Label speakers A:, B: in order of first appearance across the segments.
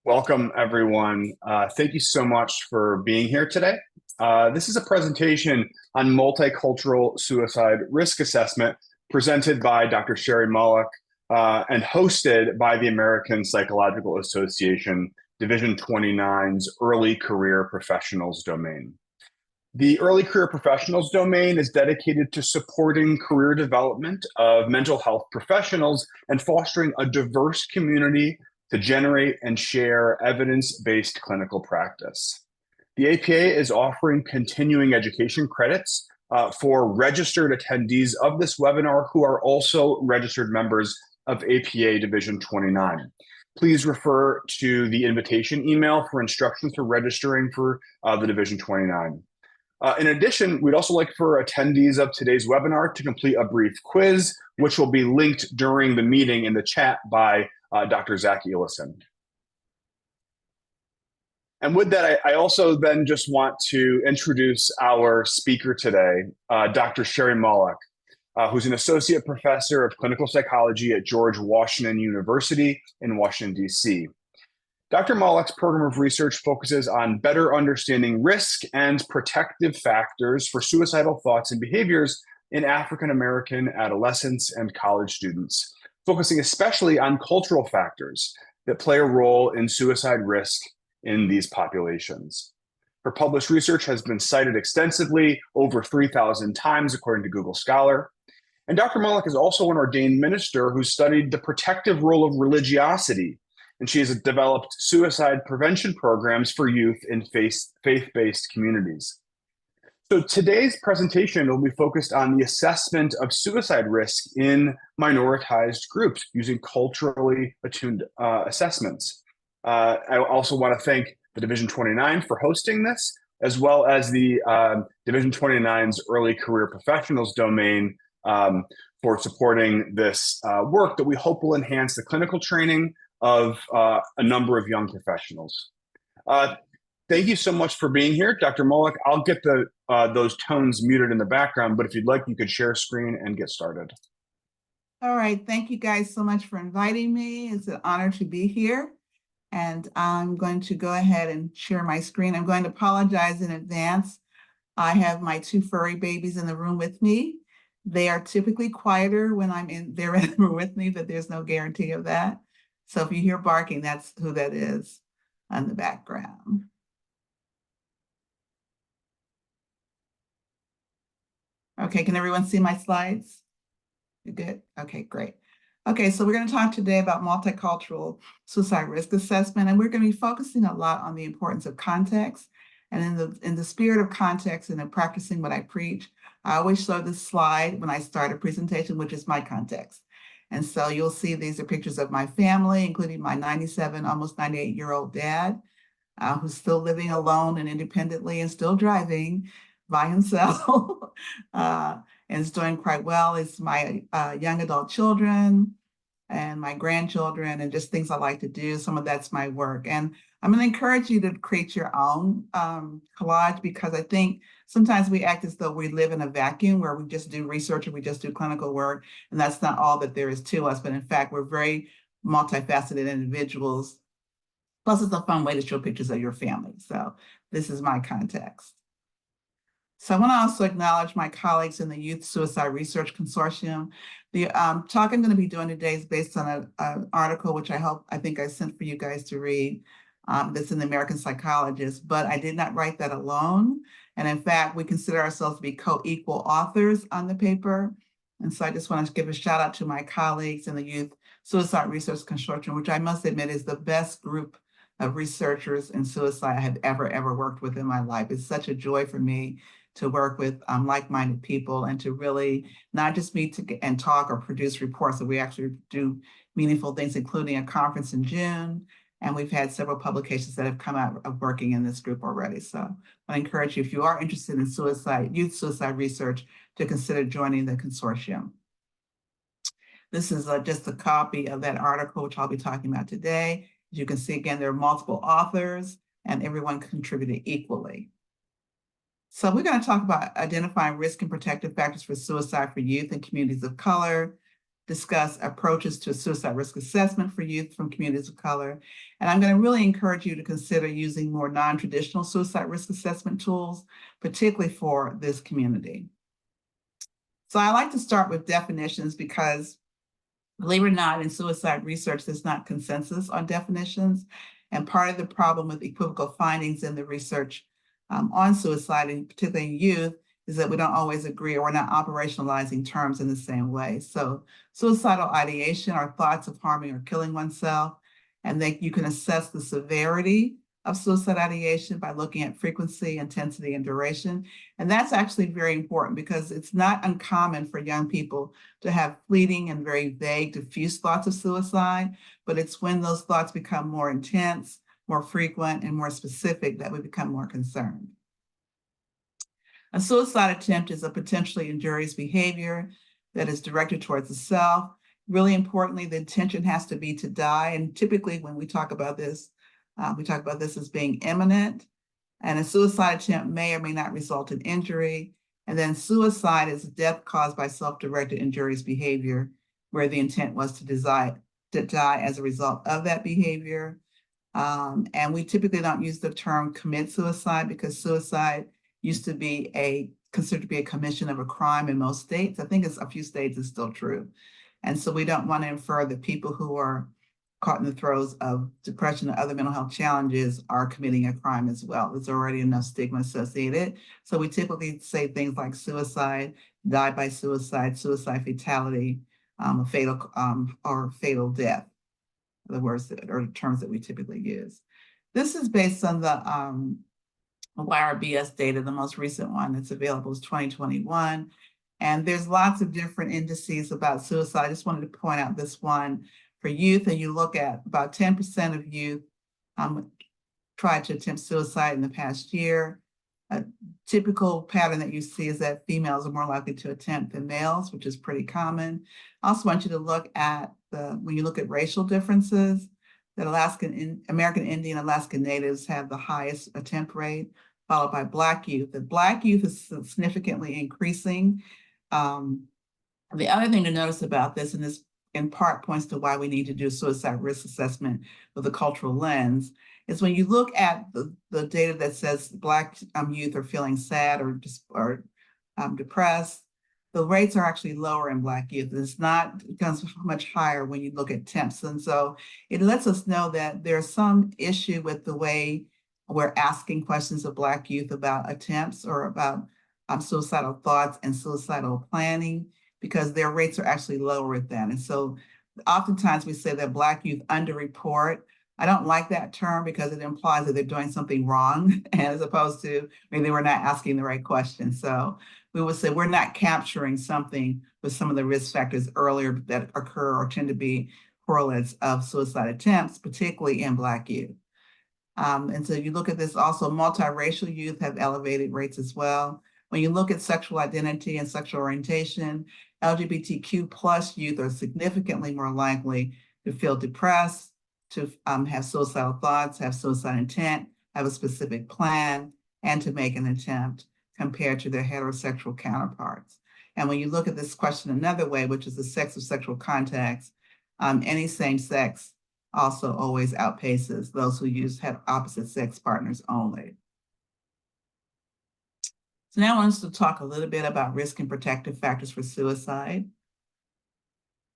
A: Welcome, everyone. Thank you so much for being here today. This is a presentation on multicultural suicide risk assessment presented by Dr. Sherry Molock and hosted by the American Psychological Association, Division 29's Early Career Professionals domain. The Early Career Professionals domain is dedicated to supporting career development of mental health professionals and fostering a diverse community to generate and share evidence-based clinical practice. The APA is offering continuing education credits for registered attendees of this webinar who are also registered members of APA Division 29. Please refer to the invitation email for instructions for registering for the Division 29. In addition, we'd also like for attendees of today's webinar to complete a brief quiz, which will be linked during the meeting in the chat by Dr. Zach Elison. And with that, I also then just want to introduce our speaker today, Dr. Sherry Molock, who's an associate professor of clinical psychology at George Washington University in Washington, D.C. Dr. Molock's program of research focuses on better understanding risk and protective factors for suicidal thoughts and behaviors in African American adolescents and college students, focusing especially on cultural factors that play a role in suicide risk in these populations. Her published research has been cited extensively, over 3,000 times, according to Google Scholar. And Dr. Molock is also an ordained minister who studied the protective role of religiosity, and she has developed suicide prevention programs for youth in faith-based communities. So today's presentation will be focused on the assessment of suicide risk in minoritized groups using culturally attuned assessments. I also want to thank the Division 29 for hosting this, as well as the Division 29's Early Career Professionals domain for supporting this work that we hope will enhance the clinical training of a number of young professionals. Thank you so much for being here, Dr. Molock. I'll get those tones muted in the background, but if you'd like, you could share screen and get started.
B: All right, thank you guys so much for inviting me. It's an honor to be here. And I'm going to go ahead and share my screen. I'm going to apologize in advance. I have my two furry babies in the room with me. They are typically quieter when they're in the room with me, but there's no guarantee of that. So if you hear barking, that's who that is on the background. Okay, can everyone see my slides? You good? Okay, great. Okay, so we're going to talk today about multicultural suicide risk assessment, and we're going to be focusing a lot on the importance of context. And in the spirit of context and in practicing what I preach, I always show this slide when I start a presentation, which is my context. And so you'll see these are pictures of my family, including my 97, almost 98-year-old dad, who's still living alone and independently and still driving by himself and is doing quite well. It's my young adult children and my grandchildren and just things I like to do. Some of that's my work. And I'm going to encourage you to create your own collage, because I think sometimes we act as though we live in a vacuum where we just do research or we just do clinical work, and that's not all that there is to us. But in fact, we're very multifaceted individuals. Plus, it's a fun way to show pictures of your family. So this is my context. So I want to also acknowledge my colleagues in the Youth Suicide Research Consortium. The talk I'm going to be doing today is based on an article which I think I sent for you guys to read. That's in the American Psychologist, but I did not write that alone. And in fact, we consider ourselves to be co-equal authors on the paper. And so I just want to give a shout out to my colleagues in the Youth Suicide Research Consortium, which I must admit is the best group of researchers in suicide I have ever worked with in my life. It's such a joy for me to work with like-minded people and to really not just meet and talk or produce reports, but we actually do meaningful things, including a conference in June. And we've had several publications that have come out of working in this group already. So I encourage you, if you are interested in youth suicide research, to consider joining the consortium. This is just a copy of that article, which I'll be talking about today. As you can see, again, there are multiple authors and everyone contributed equally. So we're going to talk about identifying risk and protective factors for suicide for youth and communities of color. discuss approaches to suicide risk assessment for youth from communities of color. And I'm going to really encourage you to consider using more non-traditional suicide risk assessment tools, particularly for this community. So I like to start with definitions because, believe it or not, in suicide research, there's not consensus on definitions. And part of the problem with equivocal findings in the research on suicide, and particularly in youth, is that we don't always agree, or we're not operationalizing terms in the same way. So suicidal ideation are thoughts of harming or killing oneself, and you can assess the severity of suicide ideation by looking at frequency, intensity, and duration. And that's actually very important because it's not uncommon for young people to have fleeting and very vague, diffuse thoughts of suicide, but it's when those thoughts become more intense, more frequent, and more specific that we become more concerned. A suicide attempt is a potentially injurious behavior that is directed towards the self. Really importantly, the intention has to be to die. And typically when we talk about this as being imminent. And a suicide attempt may or may not result in injury. And then suicide is death caused by self-directed injurious behavior, where the intent was to die as a result of that behavior. And we typically don't use the term commit suicide because suicide used to be considered to be a commission of a crime in most states. I think it's a few states is still true. And so we don't want to infer that people who are caught in the throes of depression or other mental health challenges are committing a crime as well. There's already enough stigma associated. So we typically say things like suicide, die by suicide, suicide fatality, a fatal or fatal death, the words or the terms that we typically use. This is based on the YRBS data. The most recent one that's available is 2021. And there's lots of different indices about suicide. I just wanted to point out this one for youth, and you look at about 10% of youth tried to attempt suicide in the past year. A typical pattern that you see is that females are more likely to attempt than males, which is pretty common. I also want you to look at when you look at racial differences, that American Indian, Alaskan Natives have the highest attempt rate, followed by Black youth. The Black youth is significantly increasing. The other thing to notice about this, and this in part points to why we need to do suicide risk assessment with a cultural lens, is when you look at the data that says Black youth are feeling sad or depressed, the rates are actually lower in Black youth. It becomes much higher when you look at attempts. And so it lets us know that there's some issue with the way we're asking questions of Black youth about attempts or about suicidal thoughts and suicidal planning, because their rates are actually lower with that. And so oftentimes we say that Black youth underreport. I don't like that term because it implies that they're doing something wrong, as opposed to maybe we're not asking the right question. So we would say we're not capturing something with some of the risk factors earlier that occur or tend to be correlates of suicide attempts, particularly in Black youth. And so you look at this also, multiracial youth have elevated rates as well. When you look at sexual identity and sexual orientation, LGBTQ plus youth are significantly more likely to feel depressed, to have suicidal thoughts, have suicide intent, have a specific plan, and to make an attempt compared to their heterosexual counterparts. And when you look at this question another way, which is the sex of sexual contacts, any same sex also always outpaces those who have opposite sex partners only. So now I want us to talk a little bit about risk and protective factors for suicide.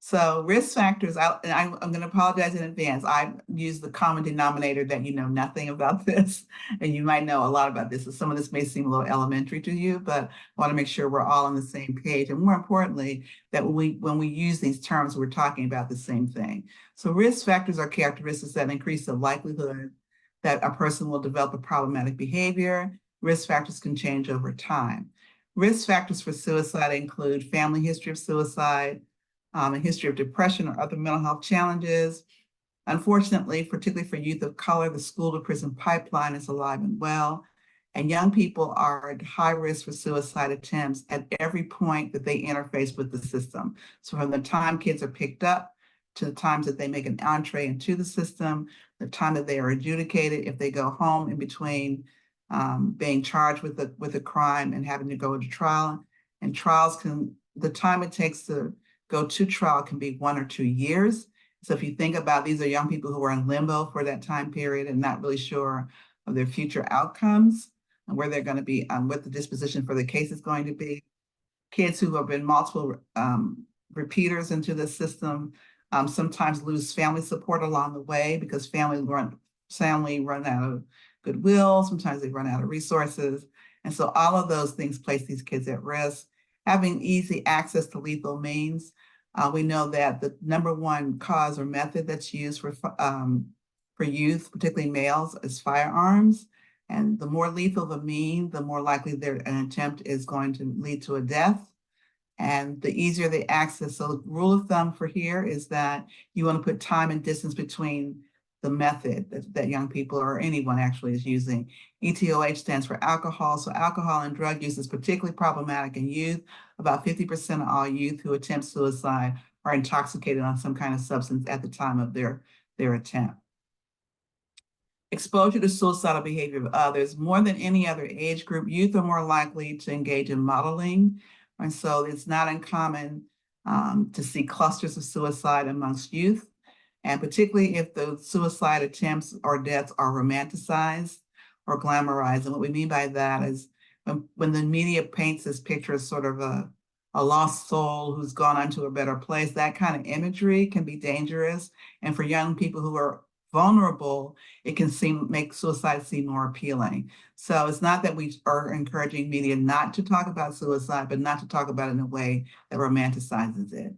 B: So risk factors, I'm going to apologize in advance. I use the common denominator that you know nothing about this, and you might know a lot about this. So some of this may seem a little elementary to you, but I want to make sure we're all on the same page. And more importantly, that when we use these terms, we're talking about the same thing. So risk factors are characteristics that increase the likelihood that a person will develop a problematic behavior. Risk factors can change over time. Risk factors for suicide include family history of suicide, a history of depression or other mental health challenges. Unfortunately, particularly for youth of color, the school to prison pipeline is alive and well, and young people are at high risk for suicide attempts at every point that they interface with the system. So from the time kids are picked up to the times that they make an entree into the system, the time that they are adjudicated, if they go home in between being charged with a crime and having to go to trial. And trials the time it takes to go to trial can be 1 or 2 years. So if you think about, these are young people who are in limbo for that time period and not really sure of their future outcomes and where they're going to be, what the disposition for the case is going to be. Kids who have been multiple repeaters into the system sometimes lose family support along the way because family run out of goodwill. Sometimes they run out of resources. And so all of those things place these kids at risk. Having easy access to lethal means. We know that the number one cause or method that's used for youth, particularly males, is firearms. And the more lethal the mean, the more likely an attempt is going to lead to a death. And the easier the access. So the rule of thumb for here is that you want to put time and distance between the method that young people or anyone actually is using. ETOH stands for alcohol. So alcohol and drug use is particularly problematic in youth. About 50% of all youth who attempt suicide are intoxicated on some kind of substance at the time of their attempt. Exposure to suicidal behavior of others. More than any other age group, youth are more likely to engage in modeling. And so it's not uncommon to see clusters of suicide amongst youth, and particularly if the suicide attempts or deaths are romanticized or glamorized. And what we mean by that is when the media paints this picture as sort of a lost soul who's gone on to a better place, that kind of imagery can be dangerous. And for young people who are vulnerable, it can make suicide seem more appealing. So it's not that we are encouraging media not to talk about suicide, but not to talk about it in a way that romanticizes it.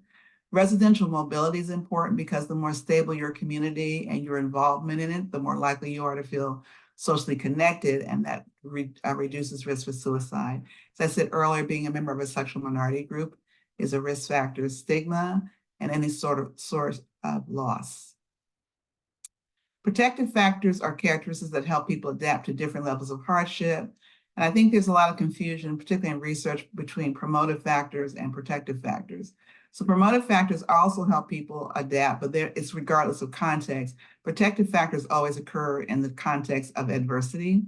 B: Residential mobility is important because the more stable your community and your involvement in it, the more likely you are to feel socially connected, and that reduces risk for suicide. As I said earlier, being a member of a sexual minority group is a risk factor. Stigma and any sort of loss. Protective factors are characteristics that help people adapt to different levels of hardship. And I think there's a lot of confusion, particularly in research, between promotive factors and protective factors. So promotive factors also help people adapt, but it's regardless of context. Protective factors always occur in the context of adversity.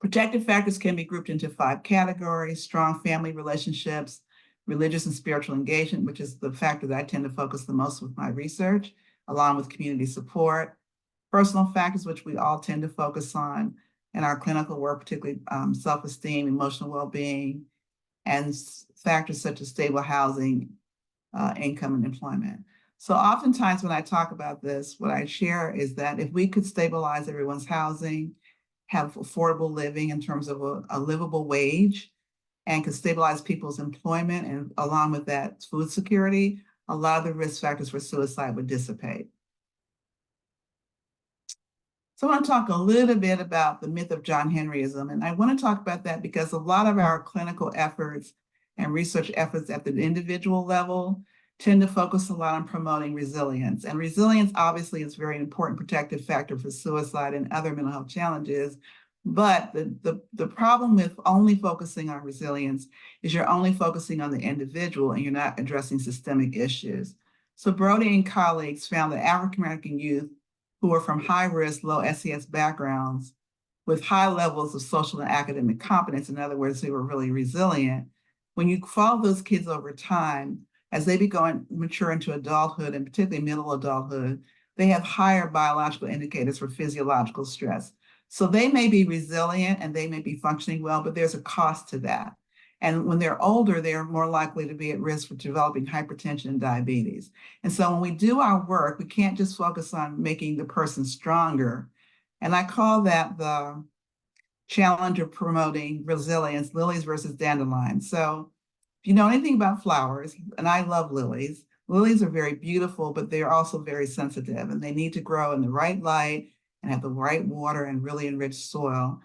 B: Protective factors can be grouped into 5 categories: strong family relationships, religious and spiritual engagement, which is the factor that I tend to focus the most with my research, along with community support, personal factors, which we all tend to focus on in our clinical work, particularly self-esteem, emotional well-being, and factors such as stable housing, income, and employment. So oftentimes when I talk about this, what I share is that if we could stabilize everyone's housing, have affordable living in terms of a livable wage, and could stabilize people's employment, and along with that, food security, a lot of the risk factors for suicide would dissipate. So I want to talk a little bit about the myth of John Henryism. And I want to talk about that because a lot of our clinical efforts and research efforts at the individual level tend to focus a lot on promoting resilience. And resilience obviously is a very important protective factor for suicide and other mental health challenges. But the problem with only focusing on resilience is you're only focusing on the individual and you're not addressing systemic issues. So Brody and colleagues found that African-American youth who are from high-risk, low SES backgrounds with high levels of social and academic competence, in other words, they were really resilient, when you follow those kids over time, as they mature into adulthood, and particularly middle adulthood, they have higher biological indicators for physiological stress. So they may be resilient and they may be functioning well, but there's a cost to that. And when they're older, they're more likely to be at risk for developing hypertension and diabetes. And so when we do our work, we can't just focus on making the person stronger. And I call that the challenge of promoting resilience, lilies versus dandelions. So if you know anything about flowers, and I love lilies, lilies are very beautiful, but they're also very sensitive, and they need to grow in the right light and have the right water and really enriched soil.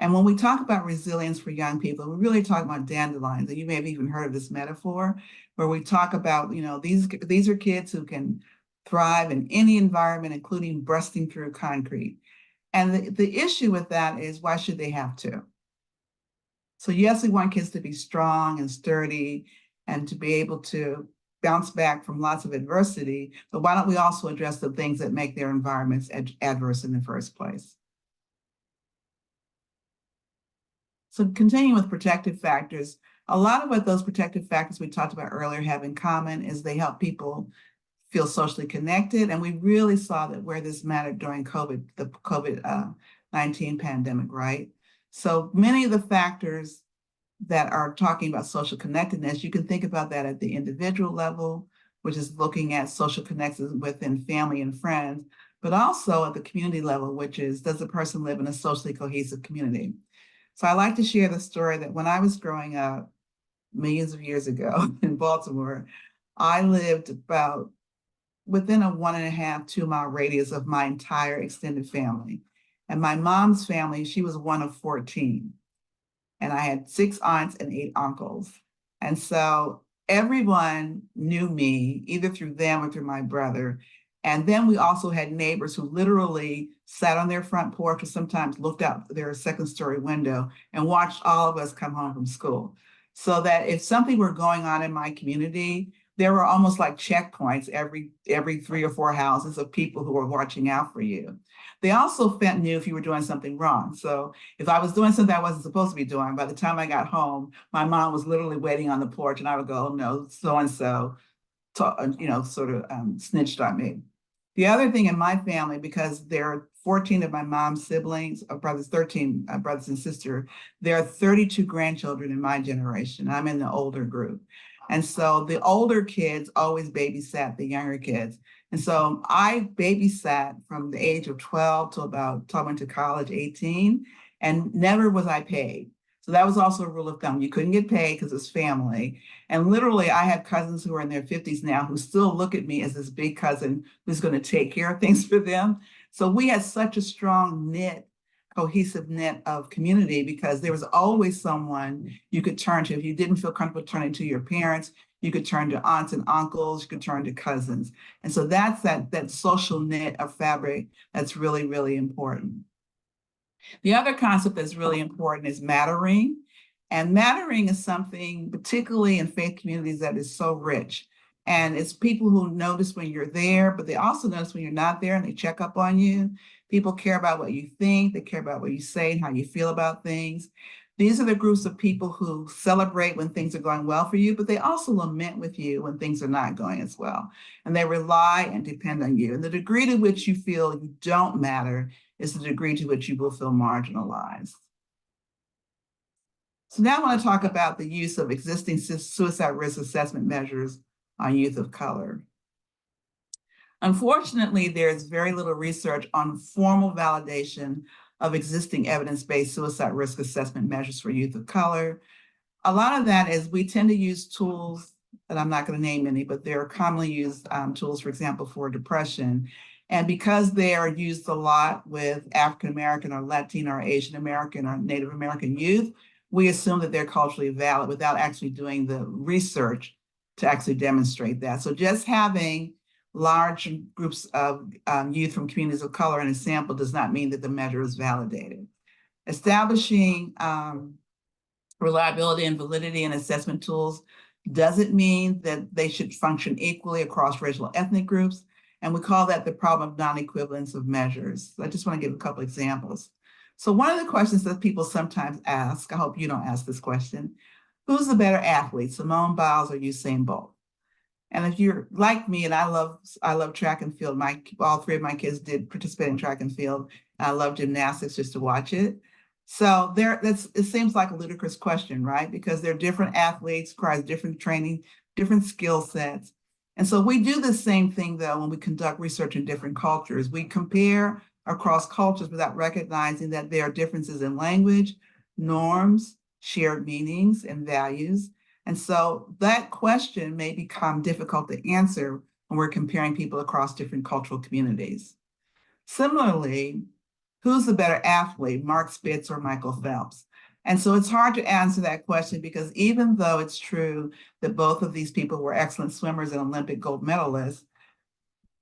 B: And when we talk about resilience for young people, we really talk about dandelions. And you may have even heard of this metaphor, where we talk about, these are kids who can thrive in any environment, including busting through concrete. And the issue with that is, why should they have to? So yes, we want kids to be strong and sturdy and to be able to bounce back from lots of adversity, but why don't we also address the things that make their environments adverse in the first place? So continuing with protective factors, A lot of what those protective factors we talked about earlier have in common is they help people feel socially connected. And we really saw that where this mattered during the COVID-19 pandemic, right? So many of the factors that are talking about social connectedness, you can think about that at the individual level, which is looking at social connections within family and friends, but also at the community level, which is, does the person live in a socially cohesive community? So I like to share the story that when I was growing up millions of years ago in Baltimore, I lived about within a 1.5, 2 mile radius of my entire extended family. And my mom's family, she was one of 14. And I had 6 aunts and 8 uncles. And so everyone knew me either through them or through my brother. And then we also had neighbors who literally sat on their front porch or sometimes looked out their second-story window and watched all of us come home from school. So that if something were going on in my community, there were almost like checkpoints every 3 or 4 houses of people who were watching out for you. They also knew if you were doing something wrong. So if I was doing something I wasn't supposed to be doing, by the time I got home, my mom was literally waiting on the porch and I would go, oh no, so-and-so, sort of snitched on me. The other thing in my family, because there are 14 of my mom's siblings, brothers, 13 brothers and sisters, there are 32 grandchildren in my generation. I'm in the older group. And so the older kids always babysat the younger kids. And so I babysat from the age of 12 to about, till I went to college, 18, and never was I paid. So that was also a rule of thumb. You couldn't get paid because it's family. And literally, I have cousins who are in their 50s now who still look at me as this big cousin who's going to take care of things for them. So we had such a strong cohesive knit of community because there was always someone you could turn to. If you didn't feel comfortable turning to your parents, you could turn to aunts and uncles, you could turn to cousins. And so that's that social knit of fabric that's really, really important. The other concept that's really important is mattering. And mattering is something, particularly in faith communities, that is so rich. And it's people who notice when you're there, but they also notice when you're not there and they check up on you. People care about what you think, they care about what you say and how you feel about things. These are the groups of people who celebrate when things are going well for you, but they also lament with you when things are not going as well. And they rely and depend on you. And the degree to which you feel you don't matter is the degree to which you will feel marginalized. So now I want to talk about the use of existing suicide risk assessment measures on youth of color. Unfortunately, there's very little research on formal validation of existing evidence-based suicide risk assessment measures for youth of color. A lot of that is we tend to use tools that I'm not going to name any, but they're commonly used tools, for example, for depression. And because they are used a lot with African-American or Latino or Asian American or Native American youth, we assume that they're culturally valid without actually doing the research to actually demonstrate that. So just having large groups of youth from communities of color in a sample does not mean that the measure is validated. Establishing reliability and validity in assessment tools doesn't mean that they should function equally across racial ethnic groups. And we call that the problem of non-equivalence of measures. So I just want to give a couple examples. So one of the questions that people sometimes ask, I hope you don't ask this question, who's the better athlete, Simone Biles or Usain Bolt? And if you're like me, and I love track and field, all 3 of my kids did participate in track and field. And I love gymnastics just to watch it. So it seems like a ludicrous question, right? Because they're different athletes, requires different training, different skill sets. And so we do the same thing, though, when we conduct research in different cultures. We compare across cultures without recognizing that there are differences in language, norms, shared meanings, and values. And so that question may become difficult to answer when we're comparing people across different cultural communities. Similarly, who's the better athlete, Mark Spitz or Michael Phelps? And so it's hard to answer that question because even though it's true that both of these people were excellent swimmers and Olympic gold medalists,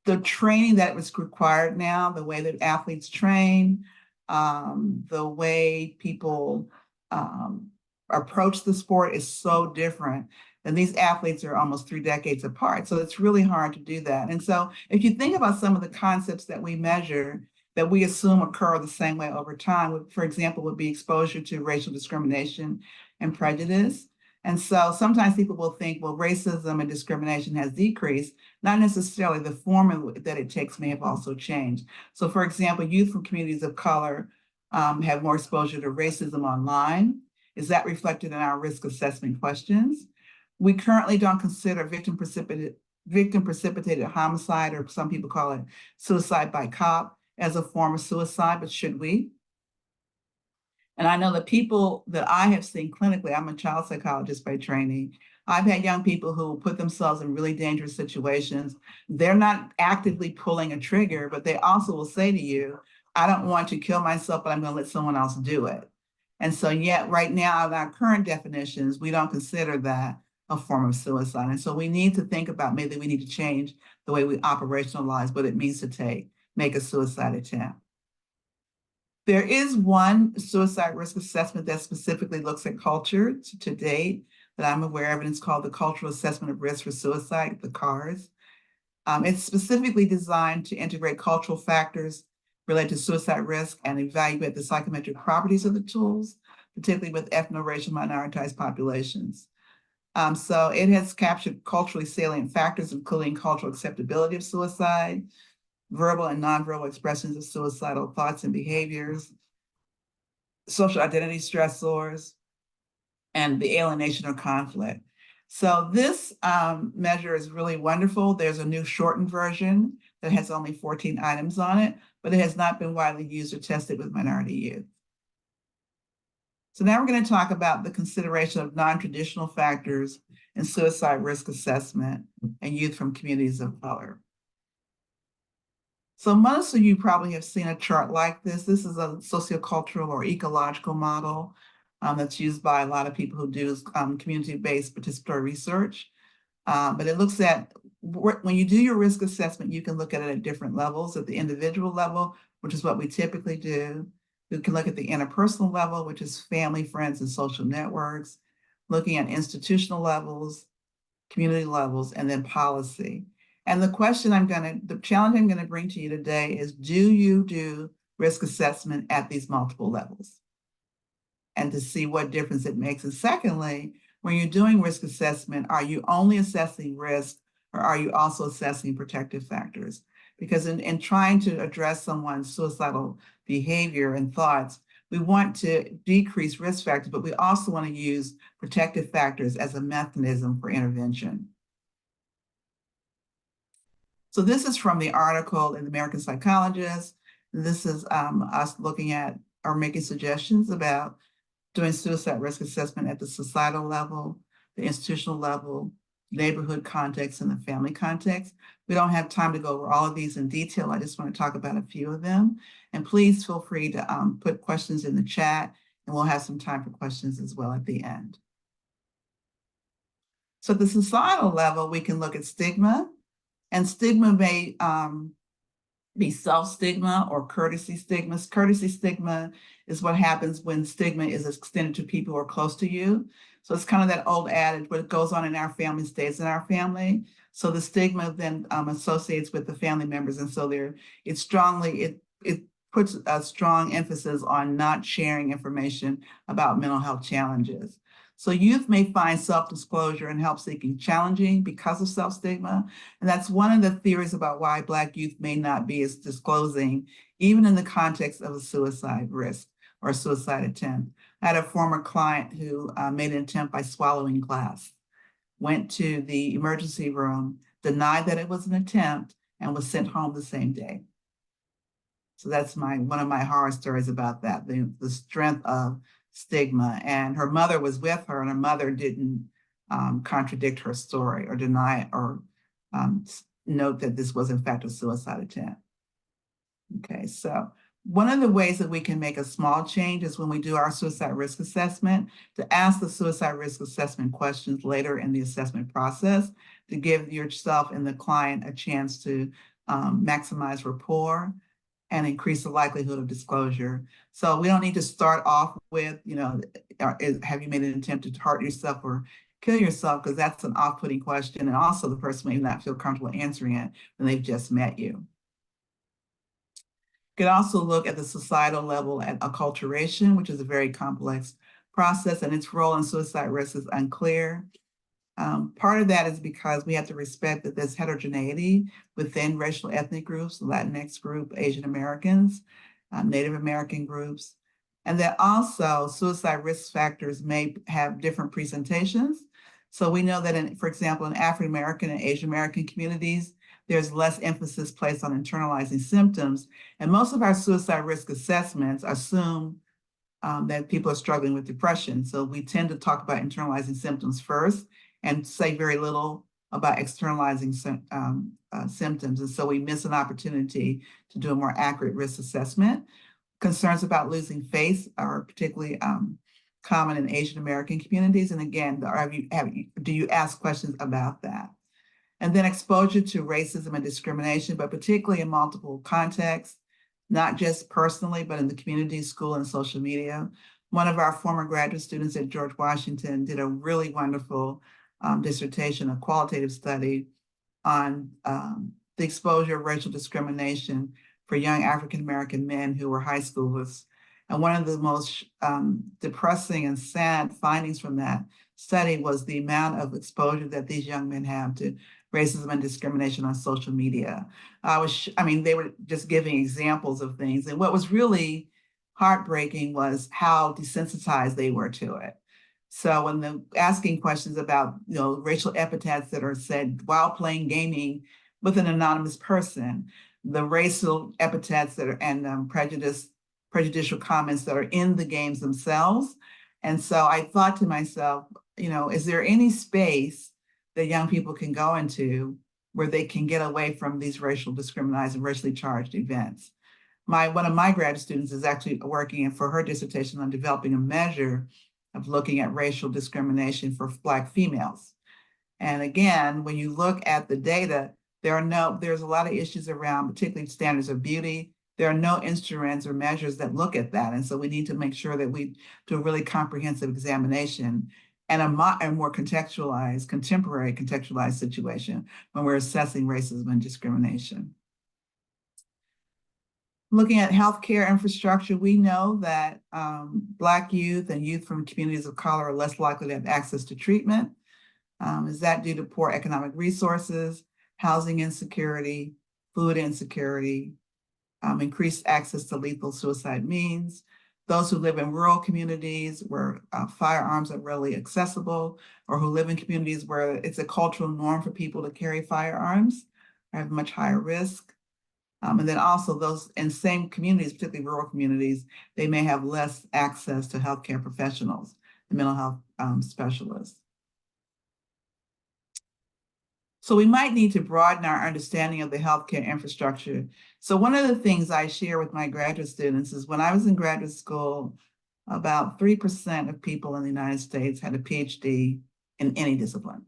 B: the training that was required now, the way that athletes train, the way people approach the sport is so different. And these athletes are almost 3 decades apart. So it's really hard to do that. And so if you think about some of the concepts that we measure that we assume occur the same way over time, for example, would be exposure to racial discrimination and prejudice. And so sometimes people will think, well, racism and discrimination has decreased. Not necessarily. The form that it takes may have also changed. So for example, youth from communities of color have more exposure to racism online. Is that reflected in our risk assessment questions? We currently don't consider victim precipitated homicide, or some people call it suicide by cop, as a form of suicide, but should we? And I know the people that I have seen clinically, I'm a child psychologist by training. I've had young people who put themselves in really dangerous situations. They're not actively pulling a trigger, but they also will say to you, I don't want to kill myself, but I'm going to let someone else do it. And so yet right now, in our current definitions, we don't consider that a form of suicide. And so we need to think about, maybe we need to change the way we operationalize what it means to make a suicide attempt. There is one suicide risk assessment that specifically looks at culture to date that I'm aware of, and it's called the Cultural Assessment of Risk for Suicide, the CARS. It's specifically designed to integrate cultural factors related to suicide risk and evaluate the psychometric properties of the tools, particularly with ethno-racial minoritized populations. So it has captured culturally salient factors, including cultural acceptability of suicide, verbal and nonverbal expressions of suicidal thoughts and behaviors, social identity stressors, and the alienation or conflict. So this measure is really wonderful. There's a new shortened version that has only 14 items on it, but it has not been widely used or tested with minority youth. So now we're going to talk about the consideration of non-traditional factors in suicide risk assessment and youth from communities of color. So most of you probably have seen a chart like this. This is a sociocultural or ecological model that's used by a lot of people who do community-based participatory research. But it looks at, when you do your risk assessment, you can look at it at different levels. At the individual level, which is what we typically do. We can look at the interpersonal level, which is family, friends, and social networks, looking at institutional levels, community levels, and then policy. And the challenge I'm going to bring to you today is, do you do risk assessment at these multiple levels? And to see what difference it makes. And secondly, when you're doing risk assessment, are you only assessing risk, or are you also assessing protective factors? Because in trying to address someone's suicidal behavior and thoughts, we want to decrease risk factors, but we also want to use protective factors as a mechanism for intervention. So this is from the article in the American Psychologist. This is us looking at or making suggestions about doing suicide risk assessment at the societal level, the institutional level, neighborhood context, and the family context. We don't have time to go over all of these in detail. I just want to talk about a few of them. And please feel free to put questions in the chat, and we'll have some time for questions as well at the end. So at the societal level, we can look at stigma, and stigma may be self-stigma or courtesy stigma. Courtesy stigma is what happens when stigma is extended to people who are close to you. So it's kind of that old adage, what goes on in our family stays in our family. So the stigma then associates with the family members. And so it puts a strong emphasis on not sharing information about mental health challenges. So youth may find self-disclosure and help-seeking challenging because of self-stigma. And that's one of the theories about why Black youth may not be as disclosing, even in the context of a suicide risk or a suicide attempt. I had a former client who made an attempt by swallowing glass, went to the emergency room, denied that it was an attempt, and was sent home the same day. So that's one of my horror stories about that, the strength of stigma. And her mother was with her, and her mother didn't contradict her story or deny or note that this was in fact a suicide attempt. Okay, so one of the ways that we can make a small change is when we do our suicide risk assessment, to ask the suicide risk assessment questions later in the assessment process, to give yourself and the client a chance to maximize rapport and increase the likelihood of disclosure. So we don't need to start off with, have you made an attempt to hurt yourself or kill yourself? Because that's an off-putting question. And also the person may not feel comfortable answering it when they've just met you. You can also look at the societal level at acculturation, which is a very complex process and its role in suicide risk is unclear. Part of that is because we have to respect that there's heterogeneity within racial ethnic groups, Latinx group, Asian Americans, Native American groups, and that also suicide risk factors may have different presentations. So we know that, for example, in African American and Asian American communities, there's less emphasis placed on internalizing symptoms, and most of our suicide risk assessments assume that people are struggling with depression. So we tend to talk about internalizing symptoms first and say very little about externalizing symptoms. And so we miss an opportunity to do a more accurate risk assessment. Concerns about losing faith are particularly common in Asian American communities. And again, do you ask questions about that? And then exposure to racism and discrimination, but particularly in multiple contexts, not just personally, but in the community, school, and social media. One of our former graduate students at George Washington did a really wonderful dissertation, a qualitative study on the exposure of racial discrimination for young African-American men who were high schoolers. And one of the most depressing and sad findings from that study was the amount of exposure that these young men have to racism and discrimination on social media. They were just giving examples of things. And what was really heartbreaking was how desensitized they were to it. So when they're asking questions about, racial epithets that are said while playing gaming with an anonymous person, the racial epithets that are, and prejudicial comments that are in the games themselves. And so I thought to myself, is there any space that young people can go into where they can get away from these racial discrimination, racially charged events? One of my grad students is actually working for her dissertation on developing a measure of looking at racial discrimination for Black females. And again, when you look at the data, there's a lot of issues around, particularly standards of beauty. There are no instruments or measures that look at that. And so we need to make sure that we do a really comprehensive examination and a more contemporary contextualized situation when we're assessing racism and discrimination. Looking at healthcare infrastructure, we know that Black youth and youth from communities of color are less likely to have access to treatment. Is that due to poor economic resources, housing insecurity, food insecurity, increased access to lethal suicide means? Those who live in rural communities where firearms are readily accessible, or who live in communities where it's a cultural norm for people to carry firearms, have much higher risk. And then also those in same communities, particularly rural communities, they may have less access to healthcare professionals, the mental health specialists. So we might need to broaden our understanding of the healthcare infrastructure. So one of the things I share with my graduate students is when I was in graduate school, about 3% of people in the United States had a PhD in any discipline,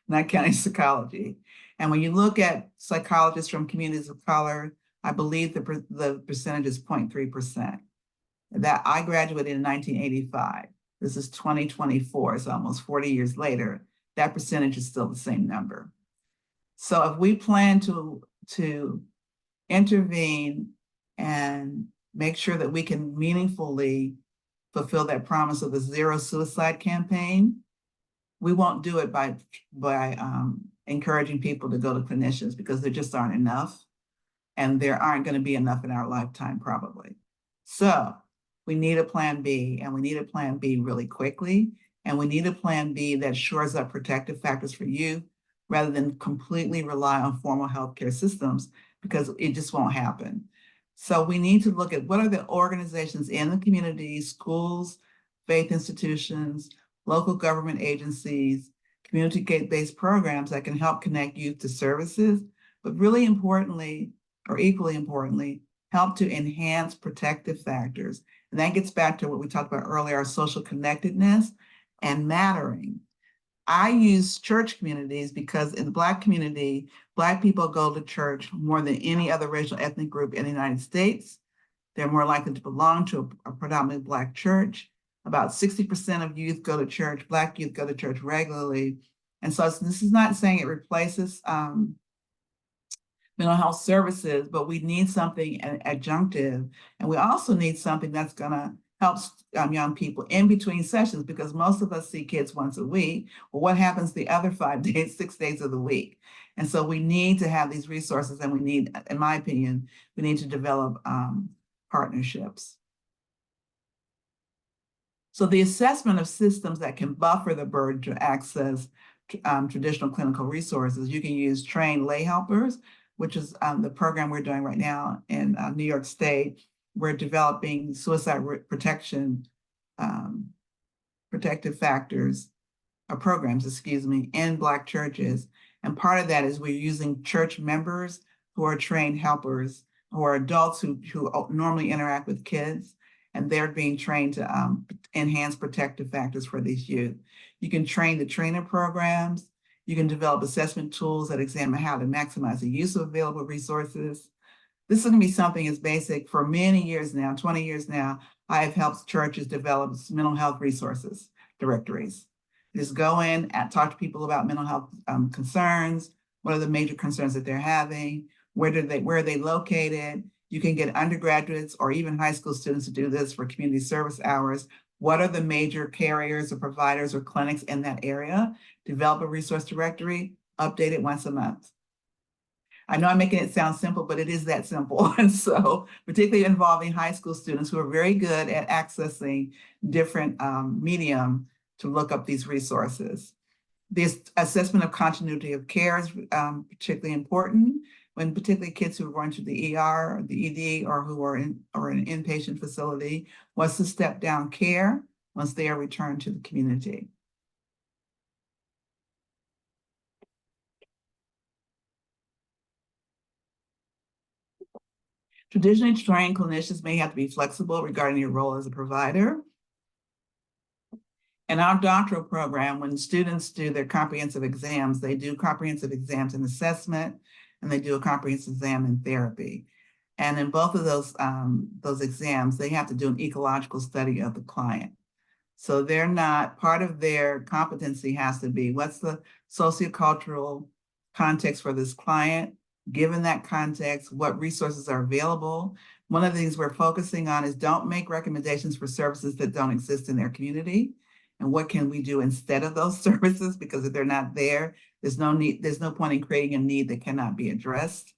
B: not counting psychology. And when you look at psychologists from communities of color, I believe the percentage is 0.3%. That I graduated in 1985. This is 2024, so almost 40 years later, that percentage is still the same number. So if we plan to intervene and make sure that we can meaningfully fulfill that promise of the zero suicide campaign, we won't do it by encouraging people to go to clinicians, because there just aren't enough, and there aren't going to be enough in our lifetime probably. So we need a plan B, and we need a plan B really quickly, and we need a plan B that shores up protective factors for youth rather than completely rely on formal healthcare systems, because it just won't happen. So we need to look at what are the organizations in the community, schools, faith institutions, local government agencies, community-based programs that can help connect youth to services, but really importantly, or equally importantly, help to enhance protective factors. And that gets back to what we talked about earlier, our social connectedness and mattering. I use church communities because in the Black community, Black people go to church more than any other racial ethnic group in the United States. They're more likely to belong to a predominantly Black church. About 60% of youth go to church, Black youth go to church regularly. And so this is not saying it replaces mental health services, but we need something adjunctive. And we also need something that's gonna helps young people in between sessions, because most of us see kids once a week. Well, what happens the other 5 days, 6 days of the week? And so we need to have these resources, and we need, in my opinion, we need to develop partnerships. So the assessment of systems that can buffer the burden to access traditional clinical resources, you can use trained lay helpers, which is the program we're doing right now in New York State. We're developing suicide protection, protective factors, or programs, excuse me, in Black churches. And part of that is we're using church members who are trained helpers, who are adults who normally interact with kids, and they're being trained to enhance protective factors for these youth. You can train the trainer programs. You can develop assessment tools that examine how to maximize the use of available resources. This is going to be something as basic. For many years now, 20 years now, I have helped churches develop mental health resources directories. Just go in and talk to people about mental health concerns. What are the major concerns that they're having? Where are they located? You can get undergraduates or even high school students to do this for community service hours. What are the major carriers or providers or clinics in that area? Develop a resource directory, update it once a month. I know I'm making it sound simple, but it is that simple. And so particularly involving high school students who are very good at accessing different medium to look up these resources. This assessment of continuity of care is particularly important when particularly kids who are going to the ER, or the ED, or who are in an inpatient facility. What's the step down care once they are returned to the community? Traditionally trained clinicians may have to be flexible regarding your role as a provider. In our doctoral program, when students do their comprehensive exams, they do comprehensive exams in assessment, and they do a comprehensive exam in therapy. And in both of those exams, they have to do an ecological study of the client. So they're not, part of their competency has to be, what's the sociocultural context for this client? Given that context, what resources are available? One of the things we're focusing on is don't make recommendations for services that don't exist in their community. And what can we do instead of those services? Because if they're not there, there's no point in creating a need that cannot be addressed.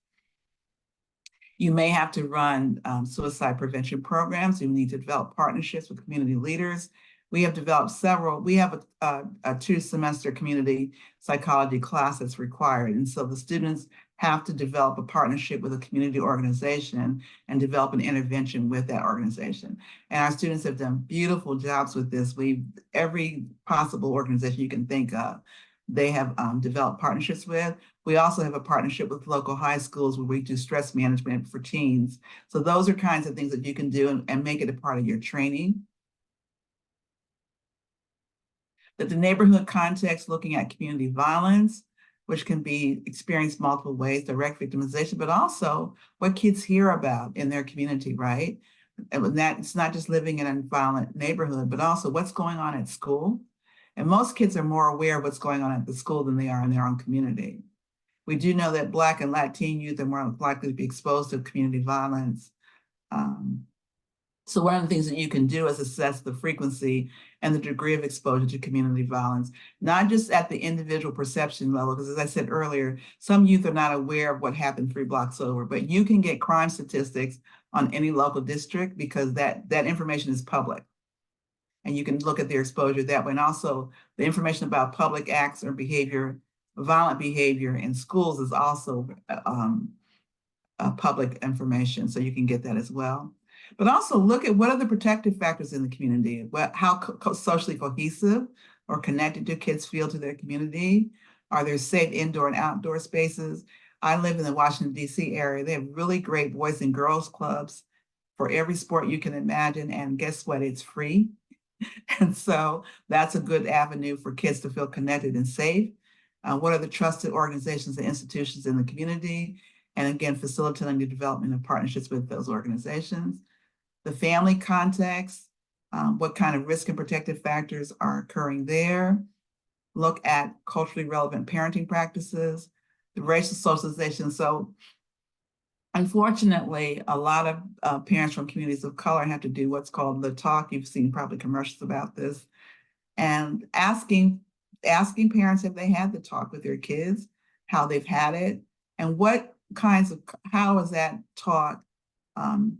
B: You may have to run suicide prevention programs. You need to develop partnerships with community leaders. We have developed several. We have a 2-semester community psychology class that's required. And so the students have to develop a partnership with a community organization and develop an intervention with that organization. And our students have done beautiful jobs with this. Every possible organization you can think of, they have developed partnerships with. We also have a partnership with local high schools where we do stress management for teens. So those are kinds of things that you can do and make it a part of your training. That the neighborhood context, looking at community violence, which can be experienced multiple ways, direct victimization, but also what kids hear about in their community, right? And that it's not just living in a violent neighborhood, but also what's going on at school. And most kids are more aware of what's going on at the school than they are in their own community. We do know that Black and Latin youth are more likely to be exposed to community violence. So one of the things that you can do is assess the frequency and the degree of exposure to community violence, not just at the individual perception level, because as I said earlier, some youth are not aware of what happened 3 blocks over, but you can get crime statistics on any local district because that information is public. And you can look at their exposure that way. And also the information about public acts or behavior, violent behavior in schools is also public information, so you can get that as well. But also look at what are the protective factors in the community, how socially cohesive or connected do kids feel to their community? Are there safe indoor and outdoor spaces? I live in the Washington, D.C. area. They have really great boys and girls clubs for every sport you can imagine, and guess what? It's free. And so that's a good avenue for kids to feel connected and safe. What are the trusted organizations and institutions in the community? And again, facilitating the development of partnerships with those organizations. The family context, what kind of risk and protective factors are occurring there. Look at culturally relevant parenting practices, the racial socialization. So Unfortunately, a lot of parents from communities of color have to do what's called the talk. You've seen probably commercials about this, and asking parents if they had the talk with their kids, how they've had it, and how is that talk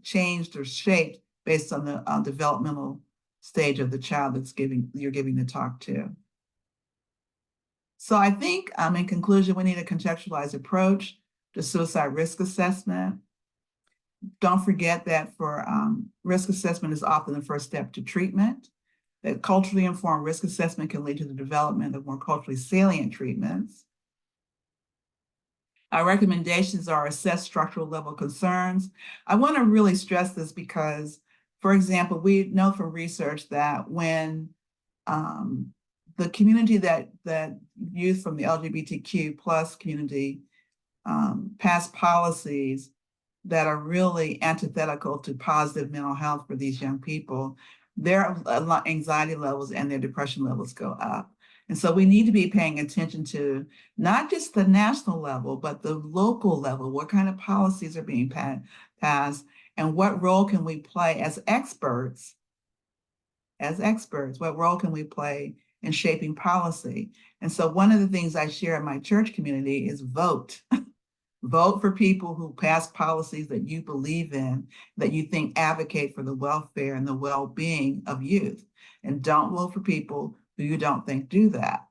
B: changed or shaped based on the developmental stage of the child you're giving the talk to. So I think, in conclusion, we need a contextualized approach to suicide risk assessment. Don't forget that for risk assessment is often the first step to treatment, that culturally informed risk assessment can lead to the development of more culturally salient treatments. Our recommendations are assess structural level concerns. I want to really stress this because, for example, we know from research that when the community that youth from the LGBTQ plus community pass policies that are really antithetical to positive mental health for these young people, their anxiety levels and their depression levels go up. And so we need to be paying attention to not just the national level, but the local level. What kind of policies are being passed, and what role can we play as experts? What role can we play in shaping policy? And so one of the things I share in my church community is vote. Vote for people who pass policies that you believe in, that you think advocate for the welfare and the well-being of youth. And don't vote for people who you don't think do that.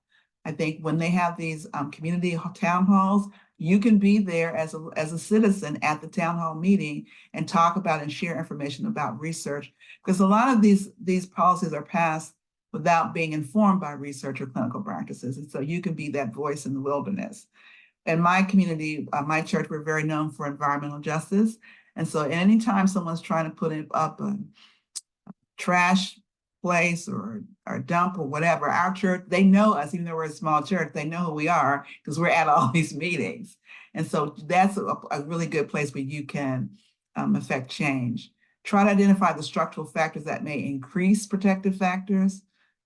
B: I think when they have these community town halls, you can be there as a citizen at the town hall meeting and talk about and share information about research, because a lot of these policies are passed without being informed by research or clinical practices. And so you can be that voice in the wilderness. In my community, my church, we're very known for environmental justice. And so anytime someone's trying to put up a trash place or dump or whatever, our church, they know us, even though we're a small church, they know who we are because we're at all these meetings. And so that's a really good place where you can affect change. Try to identify the structural factors that may increase protective factors.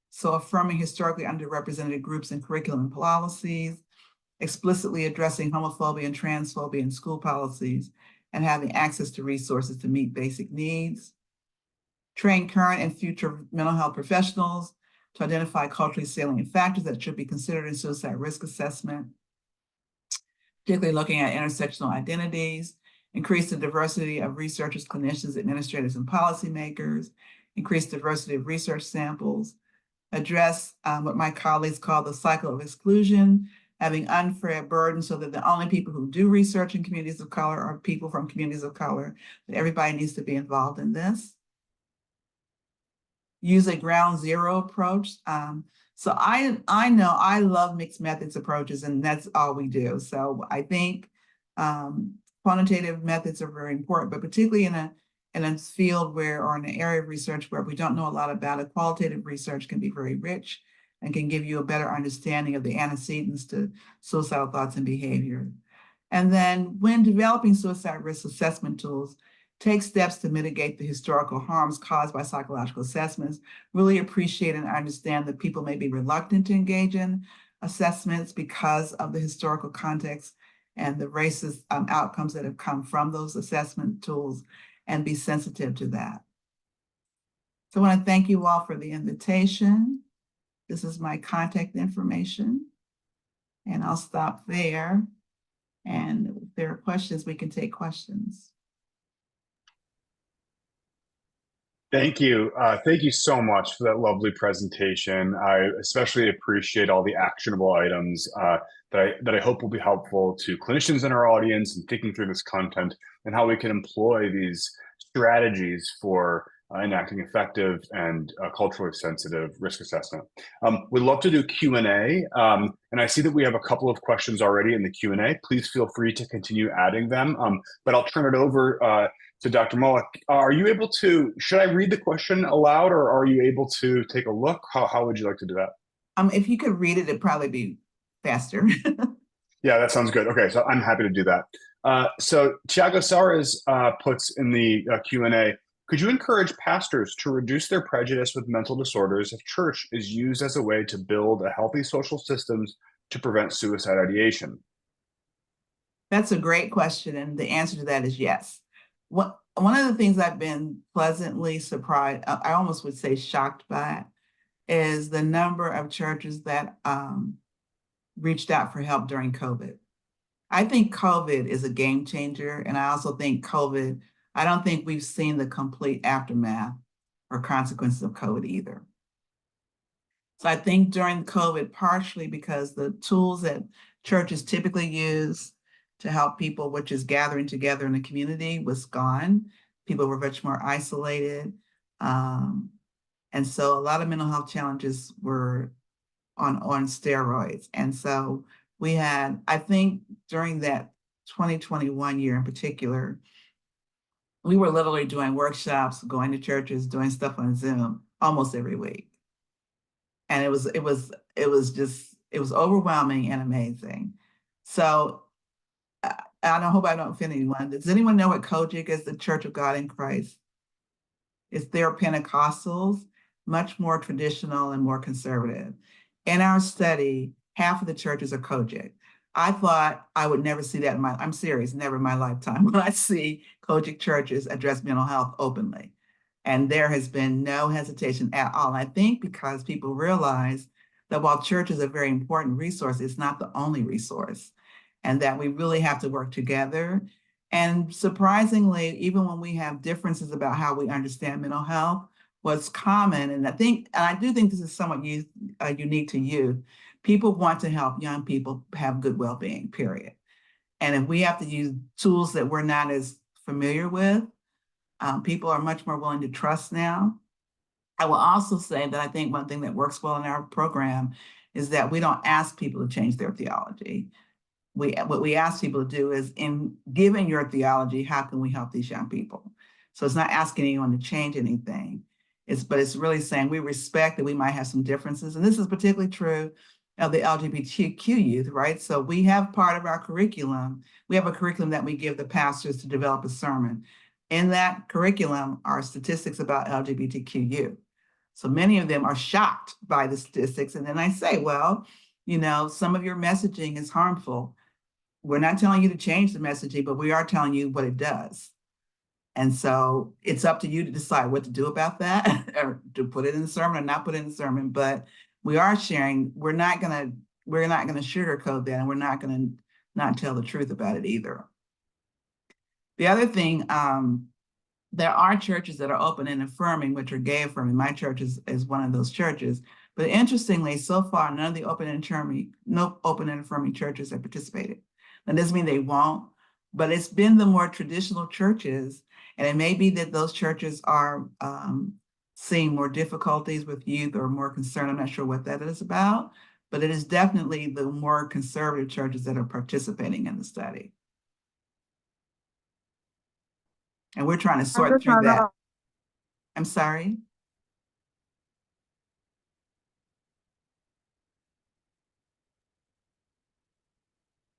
B: So affirming historically underrepresented groups in curriculum and policies, explicitly addressing homophobia and transphobia in school policies, and having access to resources to meet basic needs. Train current and future mental health professionals to identify culturally salient factors that should be considered in suicide risk assessment, particularly looking at intersectional identities. Increase the diversity of researchers, clinicians, administrators, and policymakers. Increase diversity of research samples. Address what my colleagues call the cycle of exclusion, having unfair burden so that the only people who do research in communities of color are people from communities of color, that everybody needs to be involved in this. Use a ground zero approach. So I know I love mixed methods approaches, and that's all we do. So I think quantitative methods are very important, but particularly in a field or in an area of research where we don't know a lot about it, qualitative research can be very rich and can give you a better understanding of the antecedents to suicidal thoughts and behavior. And then when developing suicide risk assessment tools, take steps to mitigate the historical harms caused by psychological assessments. Really appreciate and understand that people may be reluctant to engage in assessments because of the historical context and the racist outcomes that have come from those assessment tools, and be sensitive to that. So I want to thank you all for the invitation. This is my contact information, and I'll stop there. And if there are questions, we can take questions.
A: Thank you. Thank you so much for that lovely presentation. I especially appreciate all the actionable items that I hope will be helpful to clinicians in our audience in thinking through this content and how we can employ these strategies for enacting effective and culturally sensitive risk assessment. We'd love to do Q&A, and I see that we have a couple of questions already in the Q&A. Please feel free to continue adding them, but I'll turn it over to Dr. Molock. Are you able to, should I read the question aloud, or are you able to take a look? How would you like to do that?
B: If you could read it, it'd probably be faster.
A: Yeah, that sounds good. Okay, so I'm happy to do that. So Tiago Saras puts in the Q&A, could you encourage pastors to reduce their prejudice with mental disorders if church is used as a way to build a healthy social systems to prevent suicide ideation?
B: That's a great question, and the answer to that is yes. One of the things I've been pleasantly surprised, I almost would say shocked by, is the number of churches that reached out for help during COVID. I think COVID is a game changer, and I also think I don't think we've seen the complete aftermath or consequences of COVID either. So I think during COVID, partially because the tools that churches typically use to help people, which is gathering together in the community, was gone. People were much more isolated. And so a lot of mental health challenges were on steroids. And so we had, I think during that 2021 year in particular, we were literally doing workshops, going to churches, doing stuff on Zoom almost every week. And it was overwhelming and amazing. So I hope I don't offend anyone. Does anyone know what Kojic is? The Church of God in Christ. It's their Pentecostals, much more traditional and more conservative. In our study, half of the churches are Kojic. I thought I would never see that I'm serious, never in my lifetime when I see Kojic churches address mental health openly. And there has been no hesitation at all. I think because people realize that while church is a very important resource, it's not the only resource, and that we really have to work together. And surprisingly, even when we have differences about how we understand mental health, what's common, and I do think this is somewhat unique to youth, people want to help young people have good well-being, period. And if we have to use tools that we're not as familiar with, people are much more willing to trust now. I will also say that I think one thing that works well in our program is that we don't ask people to change their theology. What we ask people to do is, in giving your theology, how can we help these young people? So it's not asking anyone to change anything. But it's really saying we respect that we might have some differences. And this is particularly true of the LGBTQ youth, right? So we have part of our curriculum. We have a curriculum that we give the pastors to develop a sermon. In that curriculum are statistics about LGBTQ youth. So many of them are shocked by the statistics. And then I say, well, some of your messaging is harmful. We're not telling you to change the messaging, but we are telling you what it does. And so it's up to you to decide what to do about that, or to put it in the sermon or not put it in the sermon. But we are sharing, we're not gonna sugarcoat that, and we're not gonna not tell the truth about it either. The other thing, there are churches that are open and affirming, which are gay affirming. My church is one of those churches. But interestingly, so far, none of the open and affirming churches have participated. That doesn't mean they won't, but it's been the more traditional churches, and it may be that those churches are seeing more difficulties with youth or more concern. I'm not sure what that is about, but it is definitely the more conservative churches that are participating in the study. And we're trying to sort through that. I'm sorry?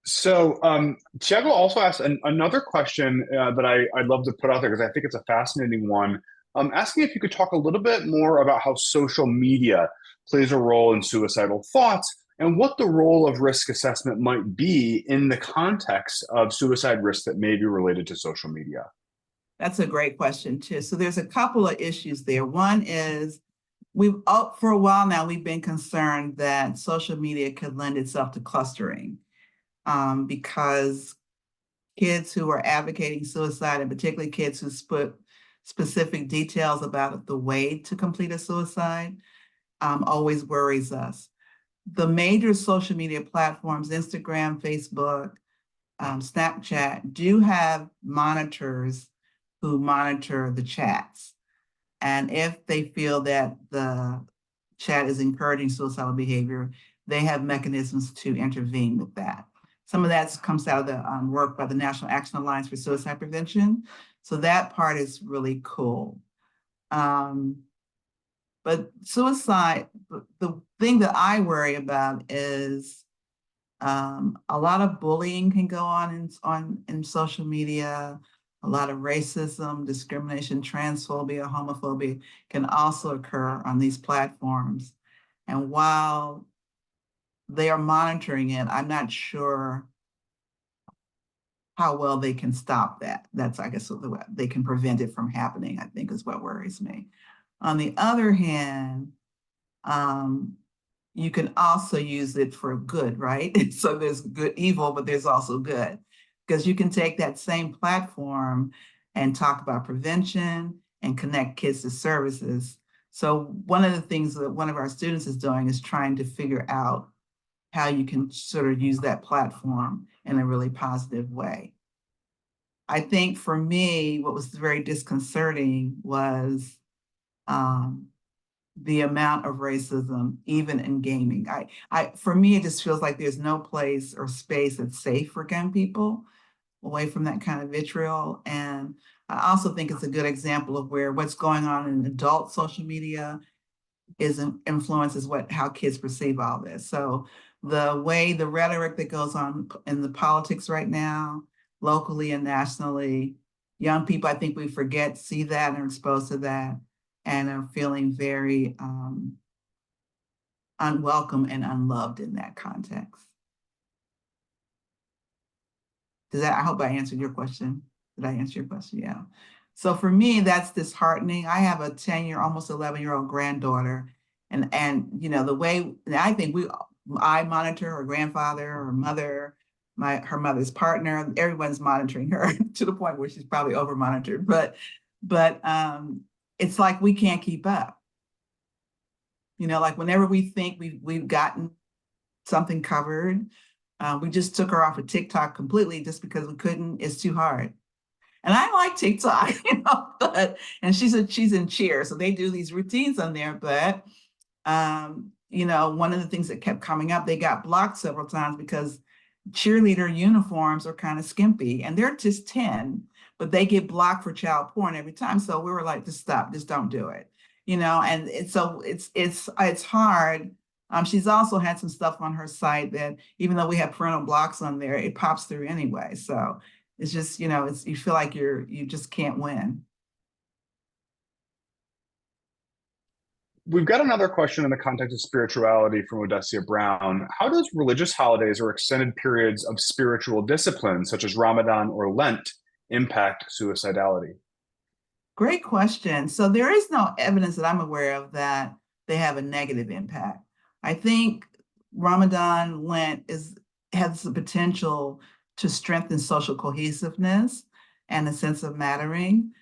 A: So Tiago also asked another question that I'd love to put out there because I think it's a fascinating one. Asking if you could talk a little bit more about how social media plays a role in suicidal thoughts and what the role of risk assessment might be in the context of suicide risk that may be related to social media.
B: That's a great question too. So there's a couple of issues there. One is for a while now, we've been concerned that social media could lend itself to clustering. Because kids who are advocating suicide, and particularly kids who put specific details about the way to complete a suicide, always worries us. The major social media platforms, Instagram, Facebook, Snapchat, do have monitors who monitor the chats. And if they feel that the chat is encouraging suicidal behavior, they have mechanisms to intervene with that. Some of that comes out of the work by the National Action Alliance for Suicide Prevention. So that part is really cool. But suicide, the thing that I worry about is a lot of bullying can go on in social media. A lot of racism, discrimination, transphobia, homophobia can also occur on these platforms. And while they are monitoring it, I'm not sure how well they can stop that. That's, I guess, they can prevent it from happening, I think is what worries me. On the other hand, you can also use it for good, right? So there's good, evil, but there's also good. Because you can take that same platform and talk about prevention and connect kids to services. So one of the things that one of our students is doing is trying to figure out how you can sort of use that platform in a really positive way. I think for me, what was very disconcerting was the amount of racism, even in gaming. For me, it just feels like there's no place or space that's safe for young people away from that kind of vitriol. And I also think it's a good example of where what's going on in adult social media influences how kids perceive all this. So the rhetoric that goes on in the politics right now, locally and nationally, young people, I think we forget, see that and are exposed to that and are feeling very unwelcome and unloved in that context. I hope I answered your question. Did I answer your question? Yeah. So for me, that's disheartening. I have a 10-year, almost 11-year-old granddaughter. And you know, the way I think I monitor her grandfather, her mother, her mother's partner, everyone's monitoring her to the point where she's probably over monitored. But it's like we can't keep up. You know, like whenever we think we've gotten something covered, we just took her off of TikTok completely just because we couldn't. It's too hard. And I like TikTok, you know, and she's in cheer, so they do these routines on there. But you know, one of the things that kept coming up, they got blocked several times because cheerleader uniforms are kind of skimpy, and they're just 10, but they get blocked for child porn every time. So we were like, just stop, just don't do it, you know. And it's hard. She's also had some stuff on her site that even though we have parental blocks on there, it pops through anyway. So it's just, you know, you feel like you just can't win.
A: We've got another question in the context of spirituality from Odessia Brown. How does religious holidays or extended periods of spiritual discipline, such as Ramadan or Lent, impact suicidality?
B: Great question. So there is no evidence that I'm aware of that they have a negative impact. I think Ramadan, Lent has the potential to strengthen social cohesiveness and a sense of mattering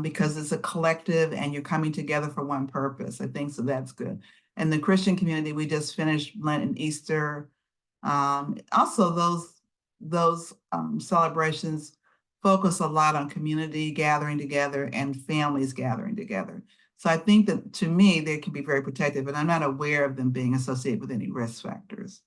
B: because it's a collective and you're coming together for one purpose. I think so that's good. And the Christian community, we just finished Lent and Easter. Also, those celebrations focus a lot on community gathering together and families gathering together. So I think that to me, they can be very protective, and I'm not aware of them being associated with any risk factors.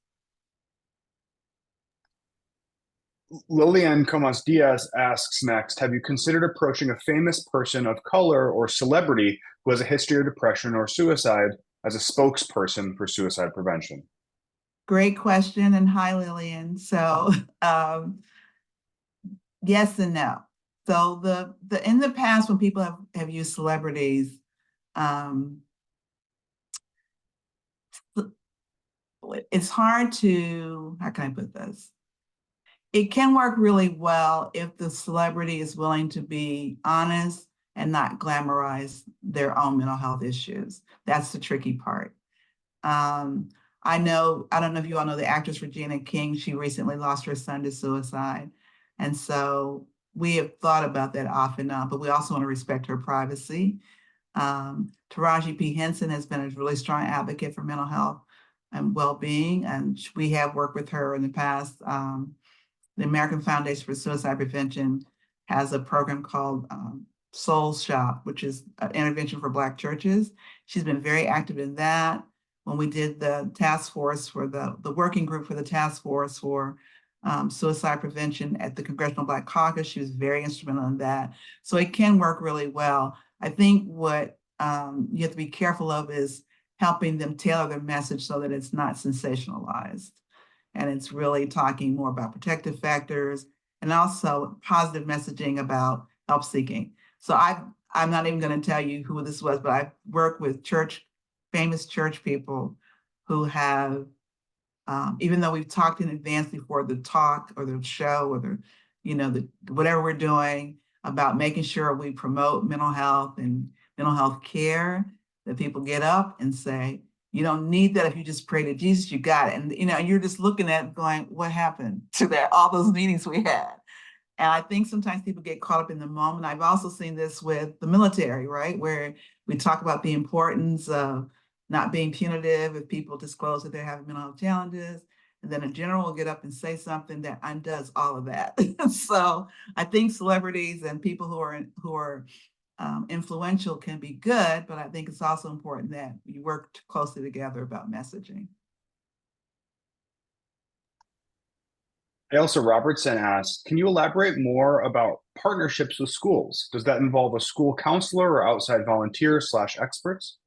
A: Lillian Comas Diaz asks next, have you considered approaching a famous person of color or celebrity who has a history of depression or suicide as a spokesperson for suicide prevention?
B: Great question, and hi, Lillian. So yes and no. So in the past, when people have used celebrities, it's hard to, how can I put this? It can work really well if the celebrity is willing to be honest and not glamorize their own mental health issues. That's the tricky part. I don't know if you all know the actress Regina King. She recently lost her son to suicide. And so we have thought about that off and on, but we also want to respect her privacy. Taraji P. Henson has been a really strong advocate for mental health and well-being, and we have worked with her in the past. The American Foundation for Suicide Prevention has a program called Soul Shop, which is an intervention for Black churches. She's been very active in that. When we did the task force for the working group for the task force for suicide prevention at the Congressional Black Caucus, she was very instrumental in that. So it can work really well. I think what you have to be careful of is helping them tailor their message so that it's not sensationalized. And it's really talking more about protective factors and also positive messaging about help seeking. So I'm not even going to tell you who this was, but I've worked with famous church people who have, even though we've talked in advance before the talk or the show or whatever we're doing about making sure we promote mental health and mental health care, that people get up and say, you don't need that if you just pray to Jesus, you got it. And you're just looking at it going, what happened to that, all those meetings we had? And I think sometimes people get caught up in the moment. I've also seen this with the military, right? Where we talk about the importance of not being punitive if people disclose that they're having mental health challenges. And then a general will get up and say something that undoes all of that. So I think celebrities and people who are influential can be good, but I think it's also important that you work closely together about messaging.
A: Ailsa Robertson asked, can you elaborate more about partnerships with schools? Does that involve a school counselor or outside volunteers / experts?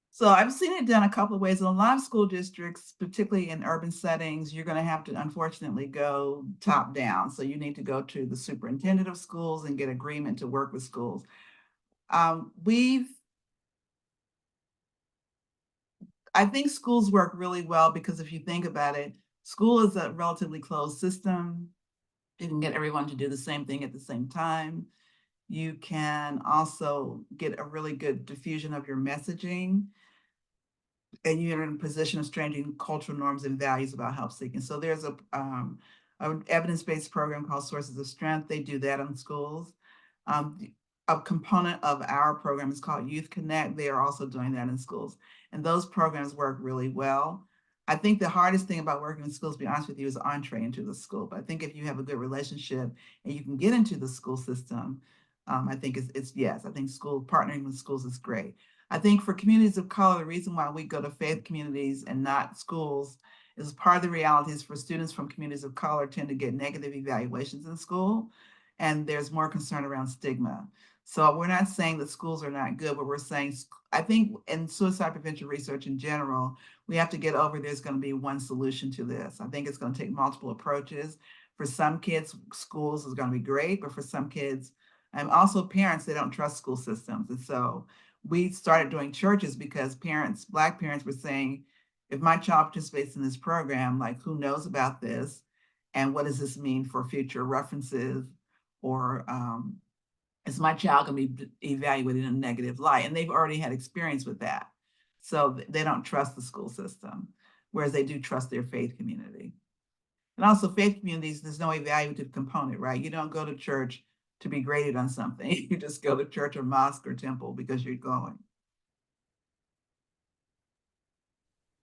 B: So I've seen it done a couple of ways. In a lot of school districts, particularly in urban settings, you're going to have to unfortunately go top down. So you need to go to the superintendent of schools and get agreement to work with schools. I think schools work really well because if you think about it, school is a relatively closed system. You can get everyone to do the same thing at the same time. You can also get a really good diffusion of your messaging, and you're in a position of strengthening cultural norms and values about help seeking. So there's an evidence-based program called Sources of Strength. They do that in schools. A component of our program is called Youth Connect. They are also doing that in schools. And those programs work really well. I think the hardest thing about working in schools, to be honest with you, is entree into the school. But I think if you have a good relationship and you can get into the school system, I think it's yes, I think partnering with schools is great. I think for communities of color, the reason why we go to faith communities and not schools is part of the reality is for students from communities of color tend to get negative evaluations in school, and there's more concern around stigma. So we're not saying that schools are not good, but we're saying, I think in suicide prevention research in general, we have to get over there's going to be one solution to this. I think it's going to take multiple approaches. For some kids, schools is going to be great, but for some kids, and also parents, they don't trust school systems. And so we started doing churches because Black parents were saying, if my child participates in this program, like who knows about this? And what does this mean for future references? Or is my child going to be evaluated in a negative light? And they've already had experience with that. So they don't trust the school system, whereas they do trust their faith community. And also faith communities, there's no evaluative component, right? You don't go to church to be graded on something. You just go to church or mosque or temple because you're going.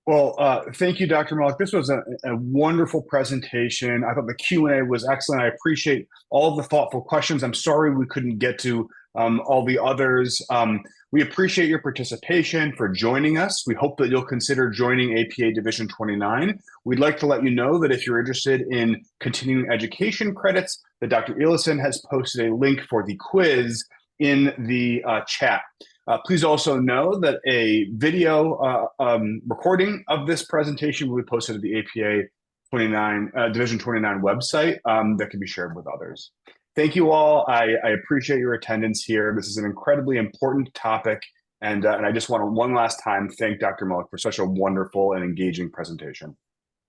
A: Well, thank you, Dr. Molock. This was a wonderful presentation. I thought the Q&A was excellent. I appreciate all of the thoughtful questions. I'm sorry we couldn't get to all the others. We appreciate your participation, for joining us. We hope that you'll consider joining APA Division 29. We'd like to let you know that if you're interested in continuing education credits, that Dr. Ellison has posted a link for the quiz in the chat. Please also know that a video recording of this presentation will be posted to the APA Division 29 website that can be shared with others. Thank you all. I appreciate your attendance here. This is an incredibly important topic, and I just want to one last time thank Dr. Molock for such a wonderful and engaging presentation.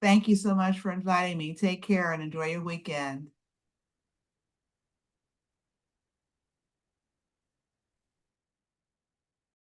B: Thank you so much for inviting me. Take care and enjoy your weekend.